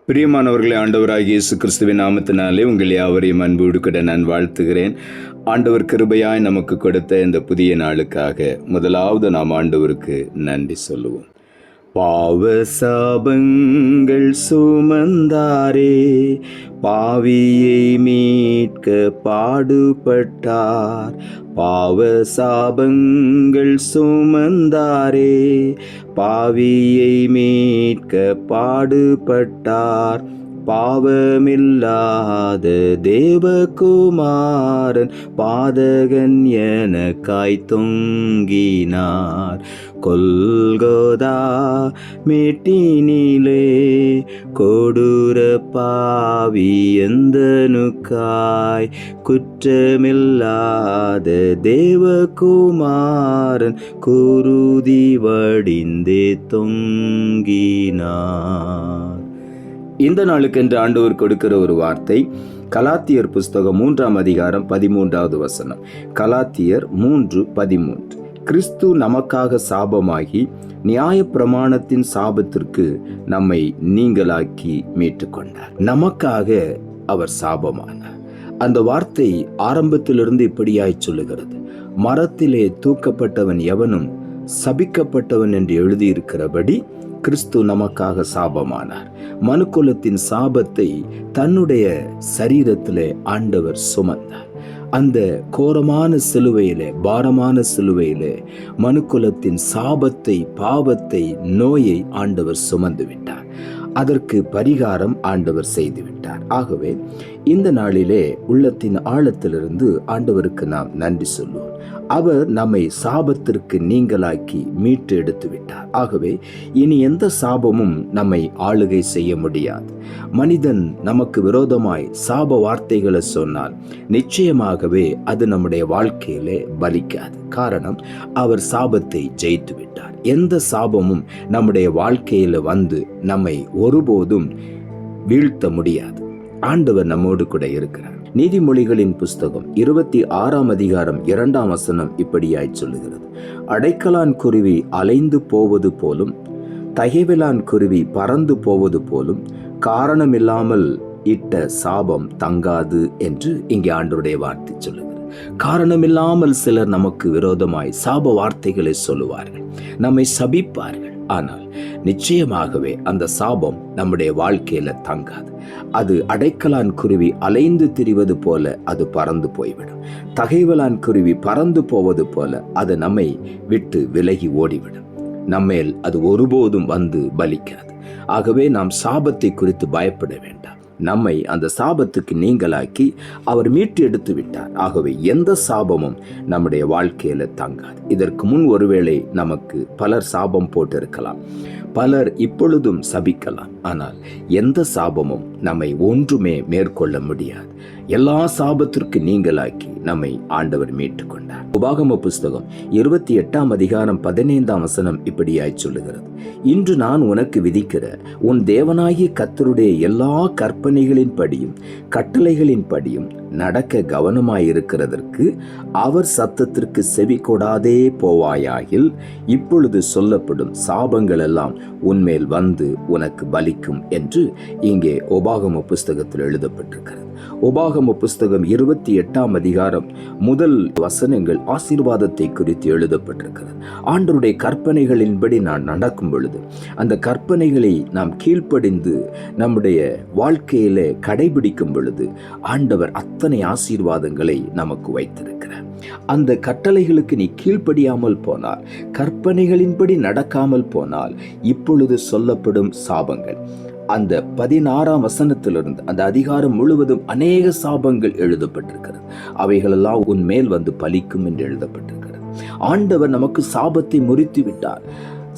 பிரியமானவர்களே, ஆண்டவராகிய இயேசு கிறிஸ்துவின் நாமத்தினாலே உங்கள் யாவரையும் அன்போடு கூட நான் வாழ்த்துகிறேன். ஆண்டவர் கிருபையாய் நமக்கு கொடுத்த இந்த புதிய நாளுக்காக முதலாவது நாம் ஆண்டவருக்கு நன்றி சொல்லுவோம். பாவ சாபங்கள் சுமந்தாரே, பாவியை மீட்க பாடுபட்டார். பாவ சாபங்கள் சுமந்தாரே, பாவியை மீட்க பாடுபட்டார். பாவமில்லாத தேவகுமாரன் பாதகன் எனக்காய் தொங்கினார். கொல்கோதா மேட்டினிலே கொடூர பாவி எந்தனுக்காய் குற்றமில்லாத தேவகுமாரன் குருதி வடிந்தே தொங்கினார். இந்த நாளுக்கென்று ஆண்டவர் கொடுக்கிற ஒரு வார்த்தை கலாத்தியர் புஸ்தகம் 3ஆம் அதிகாரம் 13வது வசனம். கலாத்தியர் 3:13. கிறிஸ்து நமக்காக சாபமாகி நியாயப்பிரமாணத்தின் சாபத்திற்கு நம்மை நீங்களாக்கி மீட்டுக்கொண்டார். நமக்காக அவர் சாபமானார். அந்த வார்த்தை ஆரம்பத்திலிருந்து இப்படியாய் சொல்லுகிறது: மரத்திலே தூக்கப்பட்டவன் எவனும் சபிக்கப்பட்டவன் என்று எழுதியிருக்கிறபடி கிறிஸ்து நமக்காக சாபமானார். மனுக்குலத்தின் சாபத்தை தன்னுடைய சரீரத்திலே ஆண்டவர் சுமந்தார். அந்த கோரமான சிலுவையிலே, பாரமான சிலுவையிலே மனுக்குலத்தின் சாபத்தை, பாவத்தை, நோயை ஆண்டவர் சுமந்து விட்டார். அதற்கு பரிகாரம் ஆண்டவர் செய்து விட்டார். ஆகவே இந்த நாளிலே உள்ளத்தின் ஆழத்திலிருந்து ஆண்டவருக்கு நாம் நன்றி சொல்லுவோம். அவர் நம்மை சாபத்திற்கு நீங்களாக்கி மீட்டு எடுத்து விட்டார். ஆகவே இனி எந்த சாபமும் நம்மை ஆளுகை செய்ய முடியாது. மனிதன் நமக்கு விரோதமாய் சாப வார்த்தைகளை சொன்னால் நிச்சயமாகவே அது நம்முடைய வாழ்க்கையிலே பலிக்காது. காரணம், அவர் சாபத்தை ஜெயித்து விட்டார். எந்த சாபமும் நம்முடைய வாழ்க்கையில வந்து நம்மை ஒருபோதும் வீழ்த்த முடியாது. ஆண்டவர் நம்மோடு கூட இருக்கிறார். நீதிமொழிகளின் புஸ்தகம் 26ஆம் அதிகாரம் 2ஆம் வசனம் இப்படியாய் சொல்லுகிறது: அடைக்கலான் குருவி அலைந்து போவது போலும், தகைவிலான் குருவி பறந்து போவது போலும், காரணமில்லாமல் இட்ட சாபம் தங்காது என்று இங்கே ஆண்டவருடைய வார்த்தை சொல்லுகிறது. காரணமில்லாமல் சிலர் நமக்கு விரோதமாய் சாப வார்த்தைகளை சொல்லுவார்கள், நம்மை சபிப்பார்கள். ஆனால் நிச்சயமாகவே அந்த சாபம் நம்முடைய வாழ்க்கையில தங்காது. அது அடைக்கலான் குருவி அலைந்து திரிவது போல அது பறந்து போய்விடும். தகைவலான் குருவி பறந்து போவது போல அது நம்மை விட்டு விலகி ஓடிவிடும். நம்மேல் அது ஒருபோதும் வந்து பலிக்காது. ஆகவே நாம் சாபத்தை குறித்து பயப்பட வேண்டாம். நம்மை அந்த சாபத்துக்கு நீங்களாக்கி அவர் மீட்டு எடுத்து விட்டார். ஆகவே எந்த சாபமும் நம்முடைய வாழ்க்கையில தங்காது. இதற்கு முன் ஒருவேளை நமக்கு பலர் சாபம் போட்டிருக்கலாம், பலர் இப்பொழுதும் சபிக்கலாம். ஆனால் எந்த சாபமும் நம்மை ஒன்றுமே மேற்கொள்ள முடியாது. எல்லா சாபத்திற்கு நீங்களாக்கி நம்மை ஆண்டவர் மீட்டுக் கொண்டார். உபாகம புஸ்தகம் 28ஆம் அதிகாரம் 15ஆம் வசனம் இப்படியாய் சொல்லுகிறது: இன்று நான் உனக்கு விதிக்கிற உன் தேவனாகிய கர்த்தருடைய எல்லா கற்பனைகளின் படியும் கட்டளைகளின் படியும் நடக்க கவனமாயிருக்கிறதற்கு அவர் சத்தத்திற்கு செவி கொடாதே போவாயாகில் இப்பொழுது சொல்லப்படும் சாபங்கள் எல்லாம் உன்மேல் வந்து உனக்கு பலிக்கும் என்று இங்கே உபாகம புஸ்தகத்தில் எழுதப்பட்டிருக்கிறது. உபாகம புஸ்தகம் 28ஆம் அதிகாரம் முதல் வசனங்கள் ஆசீர்வாதத்தை குறித்து எழுதப்பட்டிருக்கிறது. ஆண்டவருடைய கற்பனைகளின்படி நான் நடக்கும் பொழுது, அந்த கற்பனைகளை நாம் கீழ்ப்படிந்து நம்முடைய வாழ்க்கையிலே கடைபிடிக்கும் பொழுது ஆண்டவர் அத்தனை ஆசீர்வாதங்களை நமக்கு வைத்திருக்கிறார். அந்த கட்டளைகளுக்கு நீ கீழ்ப்படியாமல் போனால், கற்பனைகளின்படி நடக்காமல் போனால் இப்பொழுது சொல்லப்படும் சாபங்கள், அந்த 16ஆம் வசனத்திலிருந்து அந்த அதிகாரம் முழுவதும் அநேக சாபங்கள் எழுதப்பட்டிருக்கிறது. அவைகளெல்லாம் உன் மேல் வந்து பலிக்கும் என்று எழுதப்பட்டிருக்கிறது. ஆண்டவர் நமக்கு சாபத்தை முறித்து விட்டார்.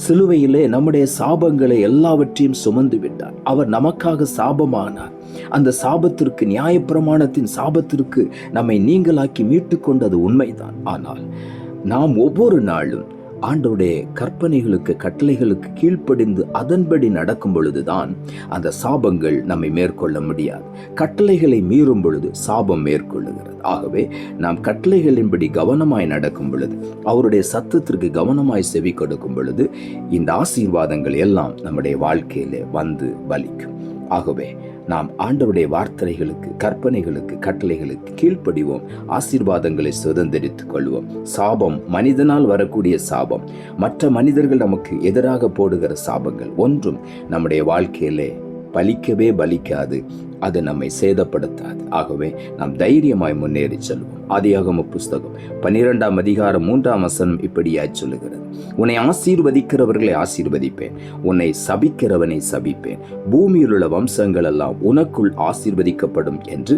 சிலுவையிலே நம்முடைய சாபங்களை எல்லாவற்றையும் சுமந்து விட்டார். அவர் நமக்காக சாபமானார். அந்த சாபத்திற்கு, நியாயப்பிரமாணத்தின் சாபத்திற்கு நம்மை நீங்களாக்கி மீட்டு கொண்டது உண்மைதான். ஆனால் நாம் ஒவ்வொரு நாளும் ஆண்டவருடைய கற்பனைகளுக்கு, கட்டளைகளுக்கு கீழ்ப்படிந்து அதன்படி நடக்கும் பொழுதுதான் அந்த சாபங்கள் நம்மை மேற்கொள்ள முடியாது. கட்டளைகளை மீறும் பொழுது சாபம் மேற்கொள்ளுகிறது. ஆகவே நாம் கட்டளைகளின்படி கவனமாய் நடக்கும் பொழுது, அவருடைய சத்தத்திற்கு கவனமாய் செவி கொடுக்கும் பொழுது இந்த ஆசீர்வாதங்கள் எல்லாம் நம்முடைய வாழ்க்கையிலே வந்து பலிக்கும். ஆகவே நாம் ஆண்டவருடைய வார்த்தைகளுக்கு, கற்பனைகளுக்கு, கட்டளைகளுக்கு கீழ்ப்படிவோம். ஆசீர்வாதங்களை சுதந்திரித்துக் கொள்வோம். சாபம், மனிதனால் வரக்கூடிய சாபம், மற்ற மனிதர்கள் நமக்கு எதிராக போடுகிற சாபங்கள் ஒன்றும் நம்முடைய வாழ்க்கையிலே பலிக்கவே பலிக்காது. அது நம்மை சேதப்படுத்தாது. ஆகவே நாம் தைரியமாய் முன்னேறி செல்வோம். ஆதியாகம புஸ்தகம் 12ஆம் அதிகாரம் 3ஆம் வசனம் இப்படியாய் சொல்லுகிறது, உன்னை ஆசீர்வதிக்கிறவர்களை ஆசீர்வதிப்பேன், உன்னை சபிக்கிறவனை சபிப்பேன், பூமியில் உள்ள வம்சங்கள் எல்லாம் உனக்குள் ஆசீர்வதிக்கப்படும் என்று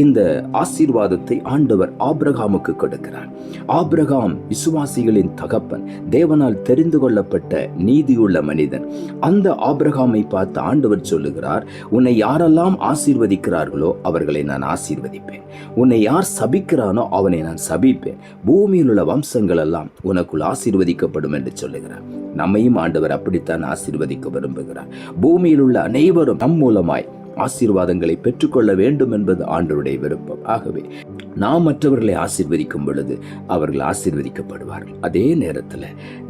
இந்த ஆசீர்வாதத்தை ஆண்டவர் ஆபிரகாமுக்கு கொடுக்கிறார். ஆபிரகாம் விசுவாசிகளின் தகப்பன், தேவனால் தெரிந்து கொள்ளப்பட்ட நீதியுள்ள மனிதன். அந்த ஆபிரகாமை பார்த்து ஆண்டவர் சொல்லுகிறார், உன்னை யாரெல்லாம் ஆசீர்வதிக்கிறார்களோ அவர்களை நான் ஆசீர்வதிப்பேன், உன்னை யார் சபிக்கிறானோ அவனை நான் சபிப்பேன், பூமியில் உள்ள வம்சங்கள் எல்லாம் உனக்குள் ஆசீர்வதிக்கப்படும் என்று சொல்லுகிறார். நம்மையும் ஆண்டவர் அப்படித்தான் ஆசீர்வதிக்க விரும்புகிறார். பூமியில் உள்ள அனைவரும் நம் மூலமாய் ஆசீர்வாதங்களை பெற்றுக்கொள்ள வேண்டும் என்பது ஆண்டவருடைய விருப்பம். ஆகவே நாம் மற்றவர்களை ஆசீர்வதிக்கும் பொழுது அவர்கள் ஆசீர்வதிக்கப்படுவார்கள். அதே நேரத்தில்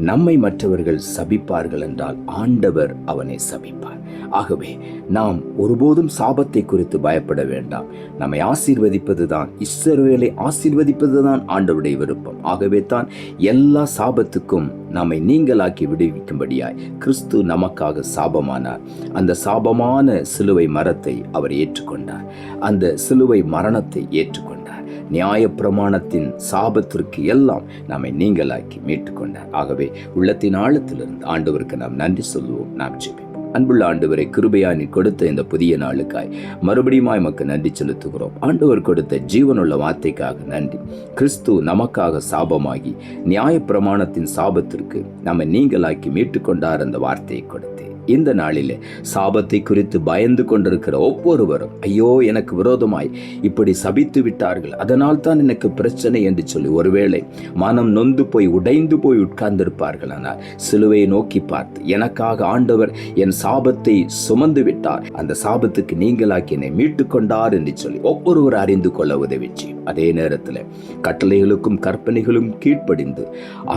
நம்மை மற்றவர்கள் சபிப்பார்கள் என்றால் ஆண்டவர் அவனை சபிப்பார். ஆகவே நாம் ஒருபோதும் சாபத்தை குறித்து பயப்பட வேண்டாம். நம்மை ஆசீர்வதிப்பதுதான், இஸ்ரவேலை ஆசீர்வதிப்பதுதான் ஆண்டவருடைய விருப்பம். ஆகவே தான் எல்லா சாபத்துக்கும் நம்மை நீங்களாக்கி விடுவிக்கும்படியாய் கிறிஸ்து நமக்காக சாபமானார். அந்த சாபமான சிலுவை மரத்தை அவர் ஏற்றுக்கொண்டார். அந்த சிலுவை மரணத்தை ஏற்றுக்கொண்டார். நியாயப்பிரமாணத்தின் சாபத்திற்கு எல்லாம் நம்மை நீங்களாக்கி மீட்டுக்கொண்டார். ஆகவே உள்ளத்தின் ஆழத்திலிருந்து ஆண்டவருக்கு நாம் நன்றி சொல்லுவோம். நாம் ஜெபிப்போம். அன்புள்ள ஆண்டவரை, கிருபையா நீ கொடுத்த இந்த புதிய நாளுக்காய் மறுபடியும் எமக்கு நன்றி செலுத்துகிறோம். ஆண்டவர் கொடுத்த ஜீவனுள்ள வார்த்தைக்காக நன்றி. கிறிஸ்து நமக்காக சாபமாகி நியாயப்பிரமாணத்தின் சாபத்திற்கு நம்மை நீங்களாக்கி மீட்டுக்கொண்டார். அந்த வார்த்தையை கொடுத்து இந்த நாளிலே சாபத்தை குறித்து பயந்து கொண்டிருக்கிற ஒவ்வொருவரும், ஐயோ எனக்கு விரோதமாய் இப்படி சபித்து விட்டார்கள், அதனால் தான் எனக்கு பிரச்சனை என்று சொல்லி ஒருவேளை மனம் நொந்து போய் உடைந்து போய் உட்கார்ந்திருப்பார்கள். ஆனால் சிலுவையை நோக்கி பார்த்து, எனக்காக ஆண்டவர் என் சாபத்தை சுமந்து விட்டார், அந்த சாபத்துக்கு நீங்களாக்கி என்னை மீட்டு கொண்டார் என்று சொல்லி ஒவ்வொருவர் அறிந்து கொள்ள உதவி செய்யும். அதே நேரத்தில் கட்டளைகளுக்கும் கற்பனைகளும் கீழ்ப்படிந்து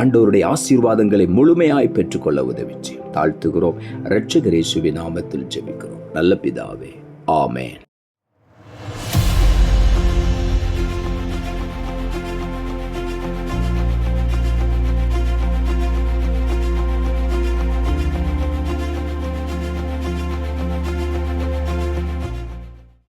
ஆண்டவருடைய ஆசீர்வாதங்களை முழுமையாய் பெற்றுக்கொள்ள உதவி செய்யும். தாழ்த்துகிறோம். இரட்சகர் இயேசுவின் நாமத்தில் ஜெபிக்கிறோம் நல்ல பிதாவே, ஆமென்.